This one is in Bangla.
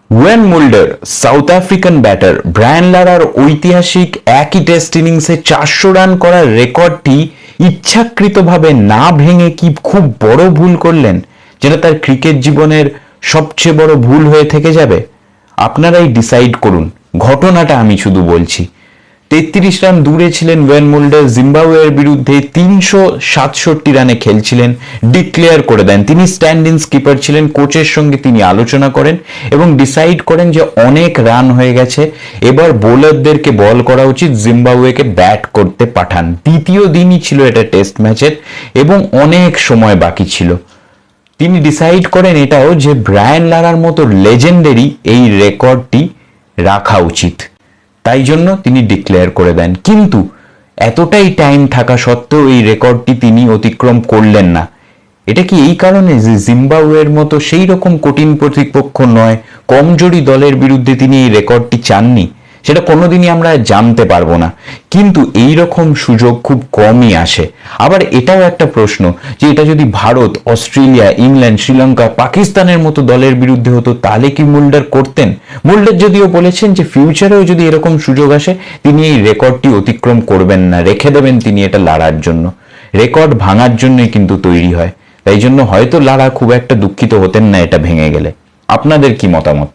When Mulder, South African batter Brian লারার ঐতিহাসিক একই টেস্ট ইনিংসে 400 রান করার রেকর্ডটি ইচ্ছাকৃতভাবে না ভেঙে কি খুব বড় ভুল করলেন, যেটা তার ক্রিকেট জীবনের সবচেয়ে বড় ভুল হয়ে থেকে যাবে? আপনারাই ডিসাইড করুন। ঘটনাটা আমি শুধু বলছি। 33 রান দূরে ছিলেন ওয়েন মুল্ডার, জিম্বাবুয়ের বিরুদ্ধে 367 রানে খেলছিলেন, ডিক্লেয়ার করে দেন। তিনি স্ট্যান্ড ইন স্কিপার ছিলেন। কোচের সঙ্গে তিনি আলোচনা করেন এবং ডিসাইড করেন যে অনেক রান হয়ে গেছে, এবার বোলারদেরকে বল করা উচিত, জিম্বাবুয়েকে ব্যাট করতে পাঠান। দ্বিতীয় দিনই ছিল এটা টেস্ট ম্যাচের এবং অনেক সময় বাকি ছিল। তিনি ডিসাইড করেন এটাও যে ব্রায়ান লারার মতো লেজেন্ডারি এই রেকর্ডটি রাখা উচিত, তাই জন্য তিনি ডিক্লেয়ার করে দেন। কিন্তু এতটাই টাইম থাকা সত্ত্বেও এই রেকর্ডটি তিনি অতিক্রম করলেন না। এটা কি এই কারণে যে জিম্বাবুয়ের মতো সেই রকম কঠিন প্রতিপক্ষ নয়, কমজোরি দলের বিরুদ্ধে তিনি এই রেকর্ডটি চাননি? সেটা কোনোদিনই আমরা জানতে পারবো না, কিন্তু এই রকম সুযোগ খুব কমই আসে। আবার এটাও একটা প্রশ্ন যে এটা যদি ভারত, অস্ট্রেলিয়া, ইংল্যান্ড, শ্রীলঙ্কা, পাকিস্তানের মতো দলের বিরুদ্ধে হতো, তাহলে কি মুল্ডার করতেন? মুল্ডার যদিও বলেছেন যে ফিউচারেও যদি এরকম সুযোগ আসে তিনি এই রেকর্ডটি অতিক্রম করবেন না, রেখে দেবেন তিনি এটা লারার জন্য। রেকর্ড ভাঙার জন্যই কিন্তু তৈরি হয়, তাই জন্য হয়তো লারা খুব একটা দুঃখিত হতেন না এটা ভেঙে গেলে। আপনাদের কি মতামত?